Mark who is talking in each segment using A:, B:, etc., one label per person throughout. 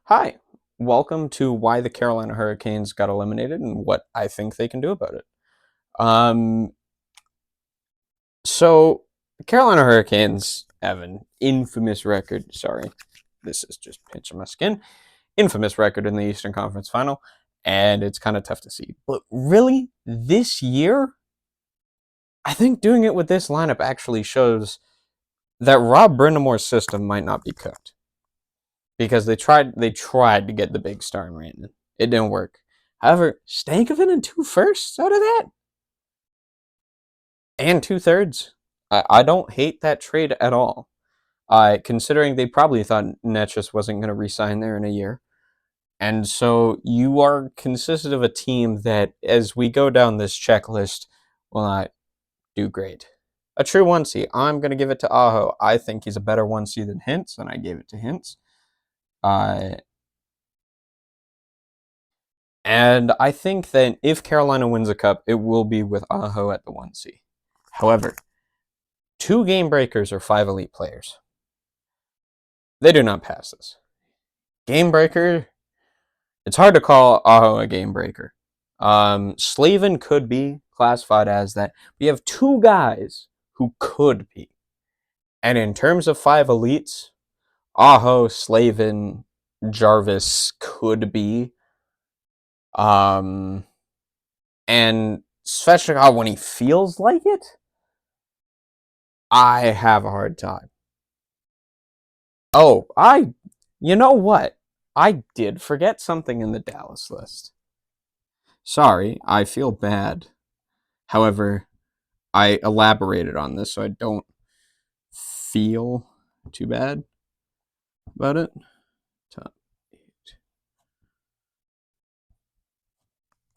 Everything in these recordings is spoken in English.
A: Hi, welcome to why the Carolina Hurricanes got eliminated and what I think they can do about it. Um, so Carolina Hurricanes have an infamous record. Sorry, this is just pinching my skin. Infamous record in the Eastern Conference Final, and it's kind of tough to see. But really, this year, I think doing it with this lineup actually shows that Rob Brindamore's system might not be cooked because they tried to get the big star in Rantanen. It didn't work. However, Stankoven and 2 firsts out of that and 2 thirds. I don't hate that trade at all. Considering they probably thought Netchus wasn't going to resign there in a year. And so you are consistent of a team that, as we go down this checklist, will not do great. A true 1C. I'm going to give it to Aho. I think he's a better 1C than Hintz, and I gave it to Hintz. And I think that if Carolina wins a cup, it will be with Aho at the 1C. However, 2 game breakers are 5 elite players. They do not pass this. Game breaker, it's hard to call Aho a game breaker. Slavin could be classified as that. We have 2 guys who could be. And in terms of 5 elites, Aho, Slavin, Jarvis could be. And Svechnikov, when he feels like it, I have a hard time. Oh, you know what? I did forget something in the Dallas list. Sorry, I feel bad. However, I elaborated on this so I don't feel too bad about it. Top 8.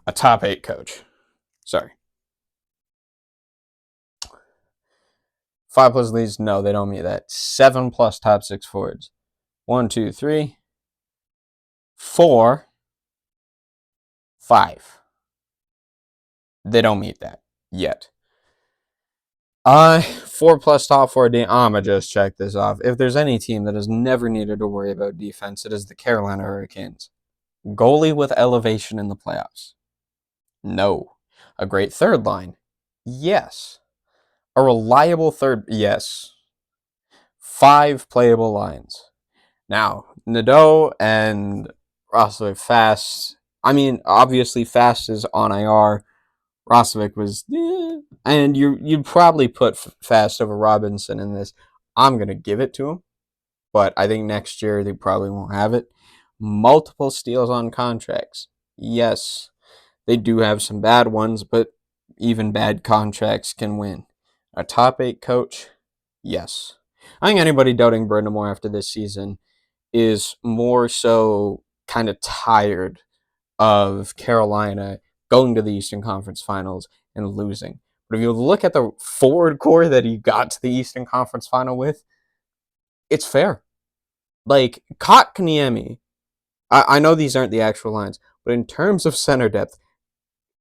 A: A top 8 coach. Sorry. 5 plus leads, no, they don't meet that. 7 plus top 6 forwards. 1, 2, 3, 4, 5. They don't meet that yet. 4 plus top 4 D. I'ma just check this off. If there's any team that has never needed to worry about defense, it is the Carolina Hurricanes. Goalie with elevation in the playoffs. No. A great third line. Yes. A reliable third. Yes. 5 playable lines. Now, Nadeau and Roslovic Fast. I mean, obviously Fast is on IR. Roslovic was, and you'd probably put Fast over Robinson in this. I'm gonna give it to him, but I think next year they probably won't have it. Multiple steals on contracts. Yes, they do have some bad ones, but even bad contracts can win. A top 8 coach. Yes, I think anybody doubting Brindamore after this season is more so kind of tired of Carolina going to the Eastern Conference Finals and losing. But if you look at the forward core that he got to the Eastern Conference Final with, it's fair. Like, Kotkaniemi, I know these aren't the actual lines, but in terms of center depth,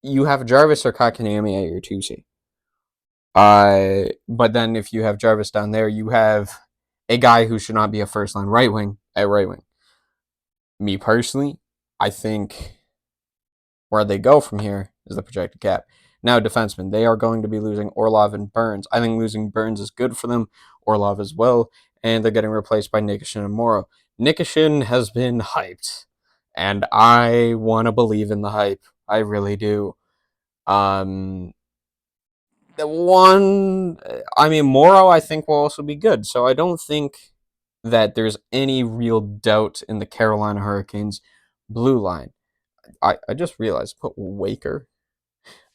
A: you have Jarvis or Kotkaniemi at your 2C. But then if you have Jarvis down there, you have a guy who should not be a first line right wing at right wing. Me personally, I think where they go from here is the projected cap. Now, defensemen, they are going to be losing Orlov and Burns. I think losing Burns is good for them, Orlov as well, and they're getting replaced by Nikishin and Morrow. Nikishin has been hyped, and I want to believe in the hype. I really do. The one, I mean, Morrow, I think, will also be good, so I don't think that there's any real doubt in the Carolina Hurricanes blue line. I just realized I put Waker.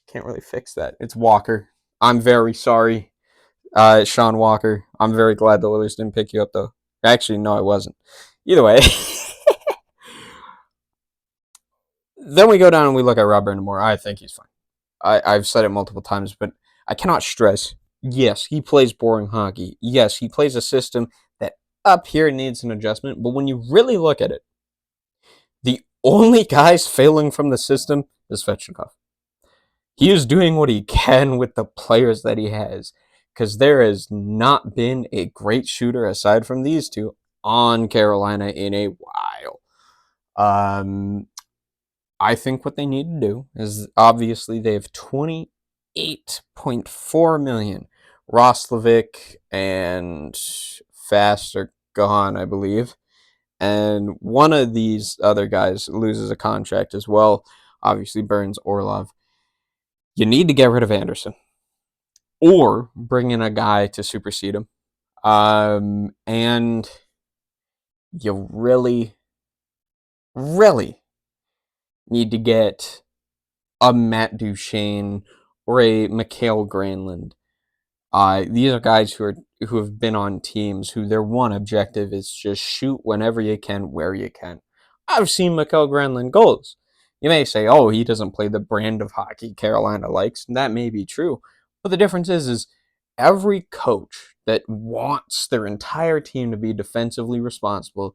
A: Can't really fix that. It's Walker. I'm very sorry, Sean Walker. I'm very glad the Oilers didn't pick you up, though. Actually, no, I wasn't. Either way. Then we go down and we look at Rob Brindamore. I think he's fine. I've said it multiple times, but I cannot stress. Yes, he plays boring hockey. Yes, he plays a system that up here needs an adjustment. But when you really look at it, the only guys failing from the system is Svechnikov. He is doing what he can with the players that he has, because there has not been a great shooter aside from these two on Carolina in a while. Um, I think what they need to do is obviously they have 28.4 million. Roslovic and Fast are gone, I believe. And one of these other guys loses a contract as well. Obviously, Burns, Orlov. You need to get rid of Anderson or bring in a guy to supersede him. And you really, really need to get a Matt Duchene or a Mikhail Granlund. These are guys who have been on teams who their one objective is just shoot whenever you can, where you can. I've seen Mikhail Granlund goals. You may say, "Oh, he doesn't play the brand of hockey Carolina likes," and that may be true. But the difference is every coach that wants their entire team to be defensively responsible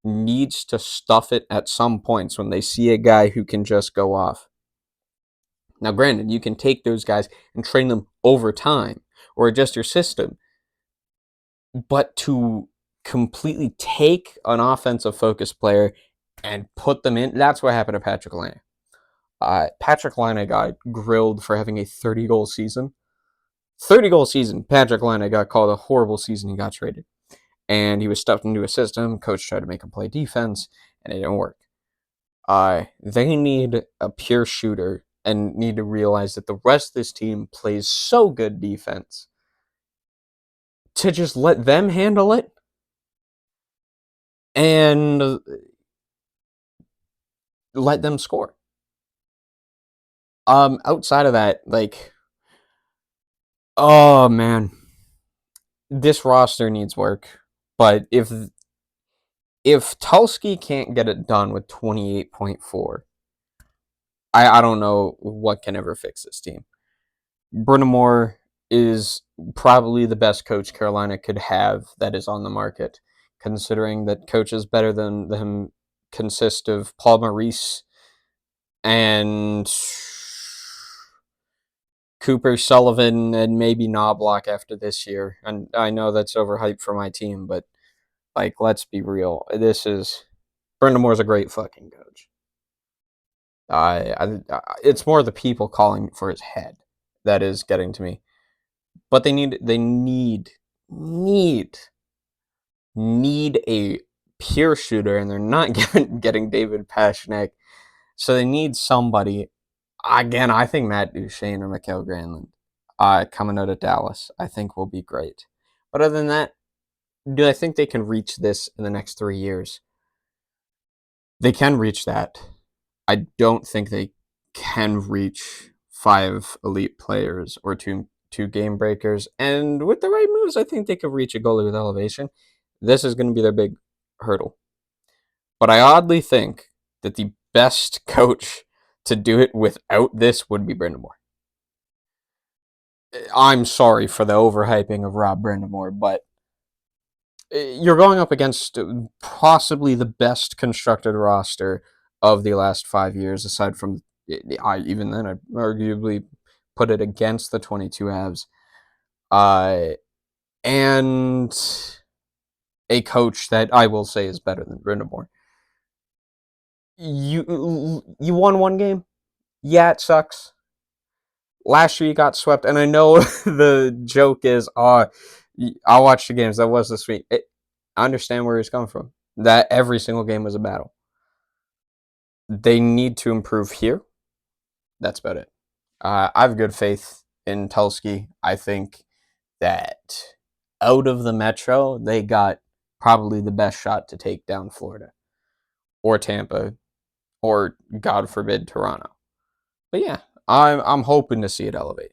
A: needs to stuff it at some points when they see a guy who can just go off. Now, granted, you can take those guys and train them over time or adjust your system, but to completely take an offensive focus player and put them in, that's what happened to Patrick Laine. Patrick Laine got grilled for having a 30-goal season. 30-goal season, Patrick Laine got called a horrible season. He got traded. And he was stuffed into a system. Coach tried to make him play defense, and it didn't work. They need a pure shooter and need to realize that the rest of this team plays so good defense to just let them handle it and let them score. Outside of that, like, oh man, this roster needs work. But if Tulski can't get it done with 28.4, I don't know what can ever fix this team. Brind'Amour is probably the best coach Carolina could have that is on the market, considering that coaches better than him consist of Paul Maurice and Cooper Sullivan and maybe Knobloch after this year. And I know that's overhyped for my team, but like, let's be real. Brind'Amour's a great fucking coach. It's more the people calling for his head that is getting to me. But they need a pure shooter, and they're not getting David Pastrnak. So they need somebody. Again, I think Matt Duchene or Mikhail Granlund coming out of Dallas, I think will be great. But other than that, do I think they can reach this in the next 3 years? They can reach that. I don't think they can reach 5 elite players or two game breakers. And with the right moves, I think they could reach a goalie with elevation. This is going to be their big hurdle. But I oddly think that the best coach to do it without this would be Brind'Amour. I'm sorry for the overhyping of Rob Brind'Amour, but you're going up against possibly the best constructed roster of the last 5 years, aside from, even then, I'd arguably put it against the 22 Avs. And a coach that I will say is better than Brind'Amour. You won one game? Yeah, it sucks. Last year you got swept, and I know the joke is, I watched the games. That was this week. I understand where he's coming from. That every single game was a battle. They need to improve here. That's about it. I have good faith in Tulski. I think that out of the Metro, they got probably the best shot to take down Florida or Tampa or, God forbid, Toronto. But yeah, I'm hoping to see it elevate.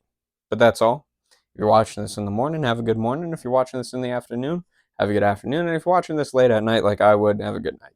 A: But that's all. If you're watching this in the morning, have a good morning. If you're watching this in the afternoon, have a good afternoon. And if you're watching this late at night like I would, have a good night.